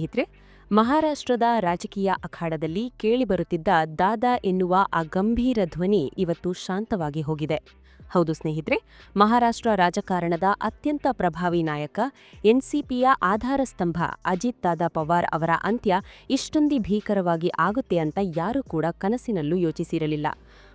ಸ್ನೇಹಿತರೆ, ಮಹಾರಾಷ್ಟ್ರದ ರಾಜಕೀಯ ಅಖಾಡದಲ್ಲಿ ಕೇಳಿಬರುತ್ತಿದ್ದ ದಾದಾ ಎನ್ನುವ ಆ ಗಂಭೀರ ಧ್ವನಿ ಇವತ್ತು ಶಾಂತವಾಗಿ ಹೋಗಿದೆ. ಹೌದು ಸ್ನೇಹಿತರೆ, ಮಹಾರಾಷ್ಟ್ರ ರಾಜಕಾರಣದ ಅತ್ಯಂತ ಪ್ರಭಾವಿ ನಾಯಕ, ಎನ್ಸಿಪಿಯ ಆಧಾರ ಸ್ತಂಭ ಅಜಿತ್ ದಾದಾ ಪವಾರ್ ಅವರ ಅಂತ್ಯ ಇಷ್ಟೊಂದು ಭೀಕರವಾಗಿ ಆಗುತ್ತೆ ಅಂತ ಯಾರೂ ಕೂಡ ಕನಸಿನಲ್ಲೂ ಯೋಚಿಸಿರಲಿಲ್ಲ.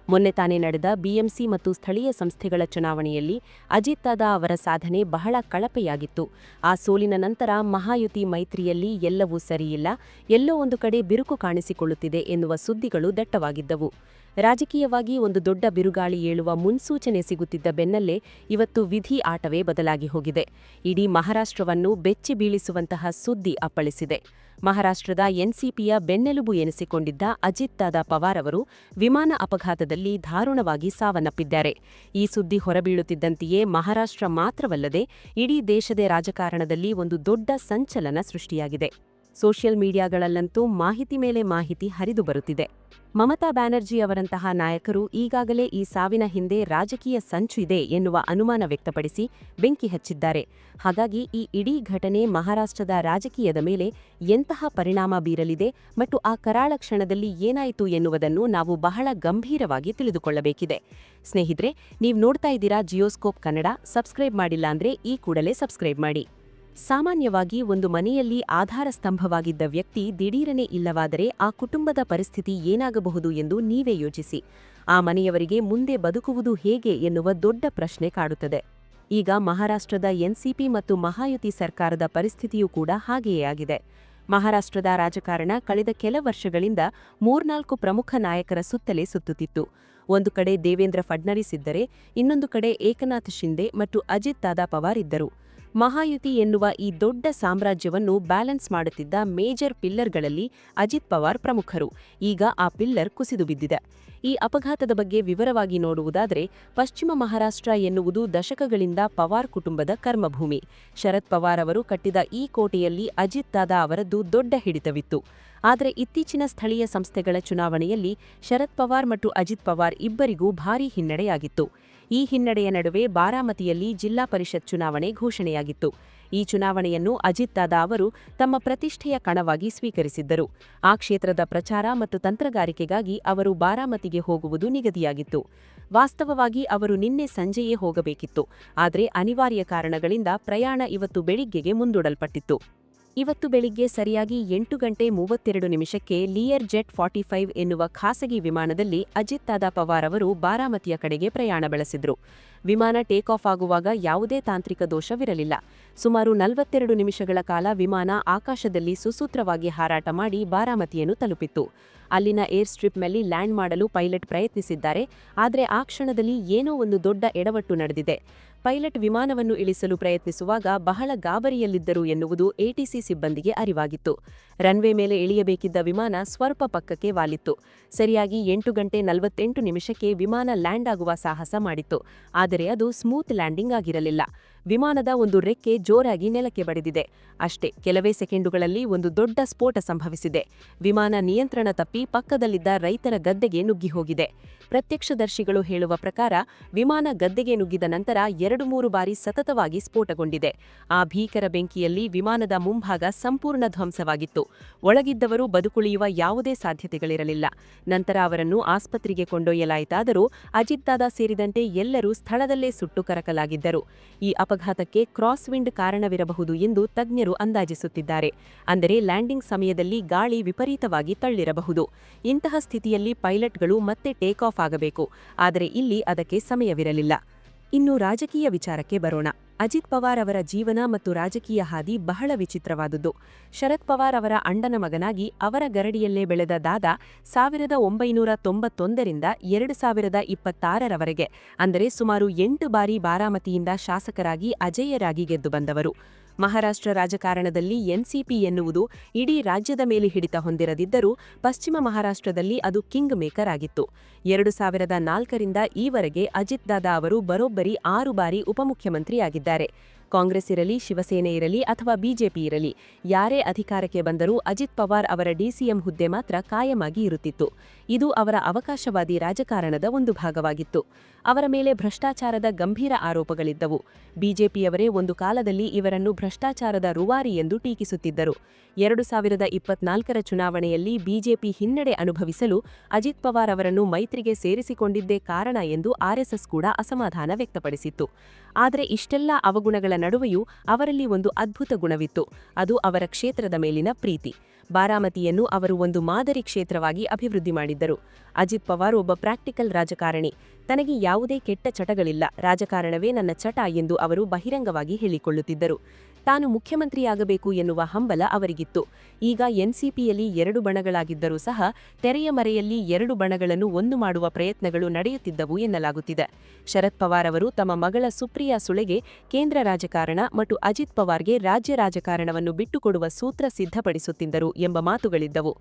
ಮೊನ್ನೆ ತಾನೇ ನಡೆದ ಬಿಎಂಸಿ ಮತ್ತು ಸ್ಥಳೀಯ ಸಂಸ್ಥೆಗಳ ಚುನಾವಣೆಯಲ್ಲಿ ಅಜಿತ್ ದಾದಾ ಅವರ ಸಾಧನೆ ಬಹಳ ಕಳಪೆಯಾಗಿತ್ತು. ಆ ಸೋಲಿನ ನಂತರ ಮಹಾಯುತಿ ಮೈತ್ರಿಯಲ್ಲಿ ಎಲ್ಲವೂ ಸರಿಯಿಲ್ಲ, ಎಲ್ಲೋ ಒಂದು ಕಡೆ ಬಿರುಕು ಕಾಣಿಸಿಕೊಳ್ಳುತ್ತಿದೆ ಎನ್ನುವ ಸುದ್ದಿಗಳು ದಟ್ಟವಾಗಿದ್ದವು. ರಾಜಕೀಯವಾಗಿ ಒಂದು ದೊಡ್ಡ ಬಿರುಗಾಳಿ ಏಳುವ ಮುನ್ಸೂಚನೆ ಸಿಗುತ್ತಿದ್ದ ಬೆನ್ನಲ್ಲೇ ಇವತ್ತು ವಿಧಿ ಆಟವೇ ಬದಲಾಗಿ ಹೋಗಿದೆ. ಇಡೀ ಮಹಾರಾಷ್ಟ್ರವನ್ನು ಬೆಚ್ಚಿ ಬೀಳಿಸುವಂತಹ ಸುದ್ದಿ ಅಪ್ಪಳಿಸಿದೆ. ಮಹಾರಾಷ್ಟ್ರದ ಎನ್ಸಿಪಿಯ ಬೆನ್ನೆಲುಬು ಎನಿಸಿಕೊಂಡಿದ್ದ ಅಜಿತ್ ದಾದಾ ಪವಾರ್ ಅವರು ವಿಮಾನ ಅಪಘಾತದಲ್ಲಿ ದಾರುಣವಾಗಿ ಸಾವನ್ನಪ್ಪಿದ್ದಾರೆ. ಈ ಸುದ್ದಿ ಹೊರಬೀಳುತ್ತಿದ್ದಂತೆಯೇ ಮಹಾರಾಷ್ಟ್ರ ಮಾತ್ರವಲ್ಲದೆ ಇಡೀ ದೇಶದ ರಾಜಕಾರಣದಲ್ಲಿ ಒಂದು ದೊಡ್ಡ ಸಂಚಲನ ಸೃಷ್ಟಿಯಾಗಿದೆ. ಸೋಷಿಯಲ್ ಮೀಡಿಯಾಗಳಲ್ಲಂತೂ ಮಾಹಿತಿ ಮೇಲೆ ಮಾಹಿತಿ ಹರಿದು ಬರುತ್ತಿದೆ. ಮಮತಾ ಬ್ಯಾನರ್ಜಿ ಅವರಂತಹ ನಾಯಕರು ಈಗಾಗಲೇ ಈ ಸಾವಿನ ಹಿಂದೆ ರಾಜಕೀಯ ಸಂಚು ಇದೆ ಎನ್ನುವ ಅನುಮಾನ ವ್ಯಕ್ತಪಡಿಸಿ ಬೆಂಕಿ ಹಚ್ಚಿದ್ದಾರೆ. ಹಾಗಾಗಿ ಈ ಇಡೀ ಘಟನೆ ಮಹಾರಾಷ್ಟ್ರದ ರಾಜಕೀಯದ ಮೇಲೆ ಎಂತಹ ಪರಿಣಾಮ ಬೀರಲಿದೆ ಮತ್ತು ಆ ಕರಾಳ ಕ್ಷಣದಲ್ಲಿ ಏನಾಯಿತು ಎನ್ನುವುದನ್ನು ನಾವು ಬಹಳ ಗಂಭೀರವಾಗಿ ತಿಳಿದುಕೊಳ್ಳಬೇಕಿದೆ. ಸ್ನೇಹಿತರೆ, ನೀವು ನೋಡ್ತಾ ಇದ್ದೀರಾ ಜಿಯೋಸ್ಕೋಪ್ ಕನ್ನಡ. ಸಬ್ಸ್ಕ್ರೈಬ್ ಮಾಡಿಲ್ಲ ಅಂದ್ರೆ ಈ ಕೂಡಲೇ ಸಬ್ಸ್ಕ್ರೈಬ್ ಮಾಡಿ. ಸಾಮಾನ್ಯವಾಗಿ ಒಂದು ಮನೆಯಲ್ಲಿ ಆಧಾರ ಸ್ತಂಭವಾಗಿದ್ದ ವ್ಯಕ್ತಿ ದಿಢೀರನೆ ಇಲ್ಲವಾದರೆ ಆ ಕುಟುಂಬದ ಪರಿಸ್ಥಿತಿ ಏನಾಗಬಹುದು ಎಂದು ನೀವೇ ಯೋಚಿಸಿ. ಆ ಮನೆಯವರಿಗೆ ಮುಂದೆ ಬದುಕುವುದು ಹೇಗೆ ಎನ್ನುವ ದೊಡ್ಡ ಪ್ರಶ್ನೆ ಕಾಡುತ್ತದೆ. ಈಗ ಮಹಾರಾಷ್ಟ್ರದ ಎನ್ಸಿಪಿ ಮತ್ತು ಮಹಾಯುತಿ ಸರ್ಕಾರದ ಪರಿಸ್ಥಿತಿಯೂ ಕೂಡ ಹಾಗೆಯೇ ಆಗಿದೆ. ಮಹಾರಾಷ್ಟ್ರದ ರಾಜಕಾರಣ ಕಳೆದ ಕೆಲ ವರ್ಷಗಳಿಂದ 3-4 ಪ್ರಮುಖ ನಾಯಕರ ಸುತ್ತಲೇ ಸುತ್ತುತ್ತಿತ್ತು. ಒಂದು ಕಡೆ ದೇವೇಂದ್ರ ಫಡ್ನವೀಸ್ ಇದ್ದರೆ, ಇನ್ನೊಂದು ಕಡೆ ಏಕನಾಥ್ ಶಿಂದೆ ಮತ್ತು ಅಜಿತ್ ದಾದಾ ಪವಾರ್ ಇದ್ದರು. ಮಹಾಯುತಿ ಎನ್ನುವ ಈ ದೊಡ್ಡ ಸಾಮ್ರಾಜ್ಯವನ್ನು ಬ್ಯಾಲೆನ್ಸ್ ಮಾಡುತ್ತಿದ್ದ ಮೇಜರ್ ಪಿಲ್ಲರ್ಗಳಲ್ಲಿ ಅಜಿತ್ ಪವಾರ್ ಪ್ರಮುಖರು. ಈಗ ಆ ಪಿಲ್ಲರ್ ಕುಸಿದು ಬಿದ್ದಿದೆ. ಈ ಅಪಘಾತದ ಬಗ್ಗೆ ವಿವರವಾಗಿ ನೋಡುವುದಾದರೆ, ಪಶ್ಚಿಮ ಮಹಾರಾಷ್ಟ್ರ ಎನ್ನುವುದು ದಶಕಗಳಿಂದ ಪವಾರ್ ಕುಟುಂಬದ ಕರ್ಮಭೂಮಿ. ಶರದ್ ಪವಾರ್ ಅವರು ಕಟ್ಟಿದ ಈ ಕೋಟೆಯಲ್ಲಿ ಅಜಿತ್ ದಾದಾ ಅವರದ್ದು ದೊಡ್ಡ ಹಿಡಿತವಿತ್ತು. ಆದರೆ ಇತ್ತೀಚಿನ ಸ್ಥಳೀಯ ಸಂಸ್ಥೆಗಳ ಚುನಾವಣೆಯಲ್ಲಿ ಶರದ್ ಪವಾರ್ ಮತ್ತು ಅಜಿತ್ ಪವಾರ್ ಇಬ್ಬರಿಗೂ ಭಾರೀ ಹಿನ್ನಡೆಯಾಗಿತ್ತು. ಈ ಹಿನ್ನಡೆಯ ನಡುವೆ ಬಾರಾಮತಿಯಲ್ಲಿ ಜಿಲ್ಲಾ ಪರಿಷತ್ ಚುನಾವಣೆ ಘೋಷಣೆಯಾಗಿತ್ತು. ಈ ಚುನಾವಣೆಯನ್ನು ಅಜಿತ್ ದಾದಾ ಅವರು ತಮ್ಮ ಪ್ರತಿಷ್ಠೆಯ ಕಣವಾಗಿ ಸ್ವೀಕರಿಸಿದ್ದರು. ಆ ಕ್ಷೇತ್ರದ ಪ್ರಚಾರ ಮತ್ತು ತಂತ್ರಗಾರಿಕೆಗಾಗಿ ಅವರು ಬಾರಾಮತಿಗೆ ಹೋಗುವುದು ನಿಗದಿಯಾಗಿತ್ತು. ವಾಸ್ತವವಾಗಿ ಅವರು ನಿನ್ನೆ ಸಂಜೆಯೇ ಹೋಗಬೇಕಿತ್ತು. ಆದರೆ ಅನಿವಾರ್ಯ ಕಾರಣಗಳಿಂದ ಪ್ರಯಾಣ ಇವತ್ತು ಬೆಳಿಗ್ಗೆಗೆ ಮುಂದೂಡಲ್ಪಟ್ಟಿತ್ತು. ಇವತ್ತು ಬೆಳಿಗ್ಗೆ ಸರಿಯಾಗಿ 8:32 ಲಿಯರ್ ಜೆಟ್ 45 ಎನ್ನುವ ಖಾಸಗಿ ವಿಮಾನದಲ್ಲಿ ಅಜಿತ್ ದಾದಾ ಪವಾರ್ ಅವರು ಬಾರಾಮತಿಯ ಕಡೆಗೆ ಪ್ರಯಾಣ ಬೆಳೆಸಿದ್ರು. ವಿಮಾನ ಟೇಕ್ ಆಫ್ ಆಗುವಾಗ ಯಾವುದೇ ತಾಂತ್ರಿಕ ದೋಷವಿರಲಿಲ್ಲ. ಸುಮಾರು 42 ನಿಮಿಷಗಳ ಕಾಲ ವಿಮಾನ ಆಕಾಶದಲ್ಲಿ ಸುಸೂತ್ರವಾಗಿ ಹಾರಾಟ ಮಾಡಿ ಬಾರಾಮತಿಯನ್ನು ತಲುಪಿತ್ತು. ಅಲ್ಲಿನ ಏರ್ ಸ್ಟ್ರಿಪ್ ಮೇಲೆ ಲ್ಯಾಂಡ್ ಮಾಡಲು ಪೈಲಟ್ ಪ್ರಯತ್ನಿಸಿದ್ದಾರೆ. ಆದರೆ ಆ ಕ್ಷಣದಲ್ಲಿ ಏನೋ ಒಂದು ದೊಡ್ಡ ಎಡವಟ್ಟು ನಡೆದಿದೆ. ಪೈಲಟ್ ವಿಮಾನವನ್ನು ಇಳಿಸಲು ಪ್ರಯತ್ನಿಸುವಾಗ ಬಹಳ ಗಾಬರಿಯಲ್ಲಿದ್ದರು ಎನ್ನುವುದು ಎಟಿಸಿ ಸಿಬ್ಬಂದಿಗೆ ಅರಿವಾಗಿತ್ತು. ರನ್ವೇ ಮೇಲೆ ಇಳಿಯಬೇಕಿದ್ದ ವಿಮಾನ ಸ್ವಲ್ಪ ಪಕ್ಕಕ್ಕೆ ವಾಲಿತ್ತು. ಸರಿಯಾಗಿ 8:48 ವಿಮಾನ ಲ್ಯಾಂಡ್ ಆಗುವ ಸಾಹಸ ಮಾಡಿತ್ತು. ಆದರೆ ಅದು ಸ್ಮೂತ್ ಲ್ಯಾಂಡಿಂಗ್ ಆಗಿರಲಿಲ್ಲ. ವಿಮಾನದ ಒಂದು ರೆಕ್ಕೆ ಜೋರಾಗಿ ನೆಲಕ್ಕೆ ಬಡಿದಿದೆ. ಅಷ್ಟೇ, ಕೆಲವೇ ಸೆಕೆಂಡುಗಳಲ್ಲಿ ಒಂದು ದೊಡ್ಡ ಸ್ಫೋಟ ಸಂಭವಿಸಿದೆ. ವಿಮಾನ ನಿಯಂತ್ರಣ ತಪ್ಪಿ ಪಕ್ಕದಲ್ಲಿದ್ದ ರೈತರ ಗದ್ದೆಗೆ ನುಗ್ಗಿ ಹೋಗಿದೆ. ಪ್ರತ್ಯಕ್ಷದರ್ಶಿಗಳು ಹೇಳುವ ಪ್ರಕಾರ ವಿಮಾನ ಗದ್ದೆಗೆ ನುಗ್ಗಿದ ನಂತರ 2-3 ಬಾರಿ ಸತತವಾಗಿ ಸ್ಫೋಟಗೊಂಡಿದೆ. ಆ ಭೀಕರ ಬೆಂಕಿಯಲ್ಲಿ ವಿಮಾನದ ಮುಂಭಾಗ ಸಂಪೂರ್ಣ ಧ್ವಂಸವಾಗಿತ್ತು. ಒಳಗಿದ್ದವರು ಬದುಕುಳಿಯುವ ಯಾವುದೇ ಸಾಧ್ಯತೆಗಳಿರಲಿಲ್ಲ. ನಂತರ ಅವರನ್ನು ಆಸ್ಪತ್ರೆಗೆ ಕೊಂಡೊಯ್ಯಲಾಯಿತಾದರೂ ಅಜಿತ್ ದಾದಾ ಸೇರಿದಂತೆ ಎಲ್ಲರೂ ಸ್ಥಳದಲ್ಲೇ ಸುಟ್ಟು ಕರಕಲಾಗಿದ್ದರು. ಈ ಅಪಘಾತಕ್ಕೆ ಕ್ರಾಸ್ ವಿಂಡ್ ಕಾರಣವಿರಬಹುದು ಎಂದು ತಜ್ಞರು ಅಂದಾಜಿಸುತ್ತಿದ್ದಾರೆ. ಅಂದರೆ ಲ್ಯಾಂಡಿಂಗ್ ಸಮಯದಲ್ಲಿ ಗಾಳಿ ವಿಪರೀತವಾಗಿ ತಳ್ಳಿರಬಹುದು. ಇಂತಹ ಸ್ಥಿತಿಯಲ್ಲಿ ಪೈಲಟ್ಗಳು ಮತ್ತೆ ಟೇಕ್ ಆಫ್ ಆಗಬೇಕು. ಆದರೆ ಇಲ್ಲಿ ಅದಕ್ಕೆ ಸಮಯವಿರಲಿಲ್ಲ. ಇನ್ನು ರಾಜಕೀಯ ವಿಚಾರಕ್ಕೆ ಬರೋಣ. ಅಜಿತ್ ಪವಾರ್ ಅವರ ಜೀವನ ಮತ್ತು ರಾಜಕೀಯ ಹಾದಿ ಬಹಳ ವಿಚಿತ್ರವಾದುದು. ಶರದ್ ಪವಾರ್ ಅವರ ಅಣ್ಣನ ಮಗನಾಗಿ ಅವರ ಗರಡಿಯಲ್ಲೇ ಬೆಳೆದ ದಾದಾ 1991ರಿಂದ 2026ರವರೆಗೆ ಅಂದರೆ ಸುಮಾರು 8 ಬಾರಿ ಬಾರಾಮತಿಯಿಂದ ಶಾಸಕರಾಗಿ ಅಜೇಯರಾಗಿ ಗೆದ್ದು ಬಂದವರು. ಮಹಾರಾಷ್ಟ್ರ ರಾಜಕಾರಣದಲ್ಲಿ ಎನ್ಸಿಪಿ ಎನ್ನುವುದು ಇಡೀ ರಾಜ್ಯದ ಮೇಲೆ ಹಿಡಿತ ಹೊಂದಿರದಿದ್ದರೂ ಪಶ್ಚಿಮ ಮಹಾರಾಷ್ಟ್ರದಲ್ಲಿ ಅದು ಕಿಂಗ್ ಮೇಕರ್ ಆಗಿತ್ತು. 2004ರಿಂದ ಈವರೆಗೆ ಅಜಿತ್ ದಾದಾ ಅವರು ಬರೋಬ್ಬರಿ 6 ಬಾರಿ ಉಪಮುಖ್ಯಮಂತ್ರಿಯಾಗಿದ್ದಾರೆ. ಕಾಂಗ್ರೆಸ್ ಇರಲಿ, ಶಿವಸೇನೆ ಇರಲಿ ಅಥವಾ ಬಿಜೆಪಿ ಇರಲಿ, ಯಾರೇ ಅಧಿಕಾರಕ್ಕೆ ಬಂದರೂ ಅಜಿತ್ ಪವಾರ್ ಅವರ ಡಿಸಿಎಂ ಹುದ್ದೆ ಮಾತ್ರ ಕಾಯಮಾಗಿ ಇರುತ್ತಿತ್ತು. ಇದು ಅವರ ಅವಕಾಶವಾದಿ ರಾಜಕಾರಣದ ಒಂದು ಭಾಗವಾಗಿತ್ತು. ಅವರ ಮೇಲೆ ಭ್ರಷ್ಟಾಚಾರದ ಗಂಭೀರ ಆರೋಪಗಳಿದ್ದವು. ಬಿಜೆಪಿಯವರೇ ಒಂದು ಕಾಲದಲ್ಲಿ ಇವರನ್ನು ಭ್ರಷ್ಟಾಚಾರದ ರೂವಾರಿ ಎಂದು ಟೀಕಿಸುತ್ತಿದ್ದರು. 2024ರ ಚುನಾವಣೆಯಲ್ಲಿ ಬಿಜೆಪಿ ಹಿನ್ನಡೆ ಅನುಭವಿಸಲು ಅಜಿತ್ ಪವಾರ್ ಅವರನ್ನು ಮೈತ್ರಿಗೆ ಸೇರಿಸಿಕೊಂಡಿದ್ದೇ ಕಾರಣ ಎಂದು ಆರ್ಎಸ್ಎಸ್ ಕೂಡ ಅಸಮಾಧಾನ ವ್ಯಕ್ತಪಡಿಸಿತ್ತು. ಆದರೆ ಇಷ್ಟೆಲ್ಲ ಅವಗುಣಗಳ ನಡುವೆಯೂ ಅವರಲ್ಲಿ ಒಂದು ಅದ್ಭುತ ಗುಣವಿತ್ತು. ಅದು ಅವರ ಕ್ಷೇತ್ರದ ಮೇಲಿನ ಪ್ರೀತಿ. ಬಾರಾಮತಿಯನ್ನು ಅವರು ಒಂದು ಮಾದರಿ ಕ್ಷೇತ್ರವಾಗಿ ಅಭಿವೃದ್ಧಿ ಮಾಡಿದ್ದರು. ಅಜಿತ್ ಪವಾರ್ ಒಬ್ಬ ಪ್ರಾಕ್ಟಿಕಲ್ ರಾಜಕಾರಣಿ. ತನಗೆ ಯಾವುದೇ ಕೆಟ್ಟ ಚಟಗಳಿಲ್ಲ, ರಾಜಕಾರಣವೇ ನನ್ನ ಚಟ ಎಂದು ಅವರು ಬಹಿರಂಗವಾಗಿ ಹೇಳಿಕೊಳ್ಳುತ್ತಿದ್ದರು. ತಾನು ಮುಖ್ಯಮಂತ್ರಿಯಾಗಬೇಕು ಎನ್ನುವ ಹಂಬಲ ಅವರಿಗಿತ್ತು. ಈಗ ಎನ್ಸಿಪಿಯಲ್ಲಿ 2 ಬಣಗಳಾಗಿದ್ದರೂ ಸಹ ತೆರೆಯ ಮರೆಯಲ್ಲಿ 2 ಬಣಗಳನ್ನು ಒಂದು ಮಾಡುವ ಪ್ರಯತ್ನಗಳು ನಡೆಯುತ್ತಿದ್ದವು ಎನ್ನಲಾಗುತ್ತಿದೆ. ಶರದ್ ಪವಾರ್ ಅವರು ತಮ್ಮ ಮಗಳ ಸುಪ್ರಿಯಾ ಸುಳೆಗೆ ಕೇಂದ್ರ ರಾಜಕಾರಣ ಮತ್ತು ಅಜಿತ್ ಪವಾರ್ಗೆ ರಾಜ್ಯ ರಾಜಕಾರಣವನ್ನು ಬಿಟ್ಟುಕೊಡುವ ಸೂತ್ರ ಸಿದ್ಧಪಡಿಸುತ್ತಿದ್ದರು ಎಂಬ ಮಾತುಗಳಿದ್ದವು.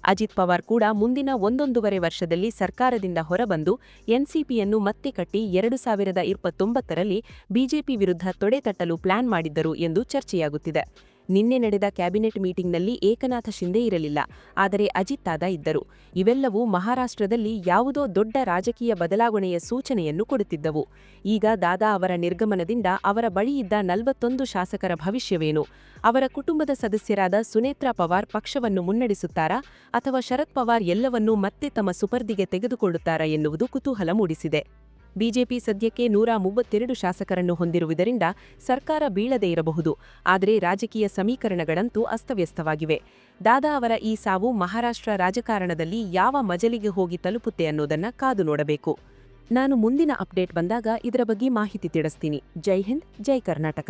ಅಜಿತ್ ಪವಾರ್ ಕೂಡ ಮುಂದಿನ 1.5 ವರ್ಷದಲ್ಲಿ ಸರ್ಕಾರದಿಂದ ಹೊರಬಂದು ಎನ್ಸಿಪಿಯನ್ನು ಮತ್ತೆ ಕಟ್ಟಿ 2029ರಲ್ಲಿ ಬಿಜೆಪಿ ವಿರುದ್ಧ ತೊಡೆತಟ್ಟಲು ಪ್ಲಾನ್ ಮಾಡಿದ್ದರು ಎಂದು ಚರ್ಚೆಯಾಗುತ್ತಿದೆ. ನಿನ್ನೆ ನಡೆದ ಕ್ಯಾಬಿನೆಟ್ ಮೀಟಿಂಗ್ನಲ್ಲಿ ಏಕನಾಥ ಶಿಂದೆ ಇರಲಿಲ್ಲ, ಆದರೆ ಅಜಿತ್ ದಾದಾ ಇದ್ದರು. ಇವೆಲ್ಲವೂ ಮಹಾರಾಷ್ಟ್ರದಲ್ಲಿ ಯಾವುದೋ ದೊಡ್ಡ ರಾಜಕೀಯ ಬದಲಾವಣೆಯ ಸೂಚನೆಯನ್ನು ಕೊಡುತ್ತಿದ್ದವು. ಈಗ ದಾದಾ ಅವರ ನಿರ್ಗಮನದಿಂದ ಅವರ ಬಳಿಯಿದ್ದ 41 ಶಾಸಕರ ಭವಿಷ್ಯವೇನು? ಅವರ ಕುಟುಂಬದ ಸದಸ್ಯರಾದ ಸುನೇತ್ರಾ ಪವಾರ್ ಪಕ್ಷವನ್ನು ಮುನ್ನಡೆಸುತ್ತಾರಾ ಅಥವಾ ಶರದ್ ಪವಾರ್ ಎಲ್ಲವನ್ನೂ ಮತ್ತೆ ತಮ್ಮ ಸುಪರ್ದಿಗೆ ತೆಗೆದುಕೊಳ್ಳುತ್ತಾರಾ ಎನ್ನುವುದು ಕುತೂಹಲ ಮೂಡಿಸಿದೆ. ಬಿಜೆಪಿ ಸದ್ಯಕ್ಕೆ 132 ಶಾಸಕರನ್ನು ಹೊಂದಿರುವುದರಿಂದ ಸರ್ಕಾರ ಬೀಳದೇ ಇರಬಹುದು, ಆದರೆ ರಾಜಕೀಯ ಸಮೀಕರಣಗಳಂತೂ ಅಸ್ತವ್ಯಸ್ತವಾಗಿವೆ. ದಾದಾ ಅವರ ಈ ಸಾವು ಮಹಾರಾಷ್ಟ್ರ ರಾಜಕಾರಣದಲ್ಲಿ ಯಾವ ಮಜಲಿಗೆ ಹೋಗಿ ತಲುಪುತ್ತೆ ಅನ್ನೋದನ್ನ ಕಾದು ನೋಡಬೇಕು. ನಾನು ಮುಂದಿನ ಅಪ್ಡೇಟ್ ಬಂದಾಗ ಇದರ ಬಗ್ಗೆ ಮಾಹಿತಿ ತಿಳಿಸ್ತೀನಿ. ಜೈ ಹಿಂದ್, ಜೈ ಕರ್ನಾಟಕ.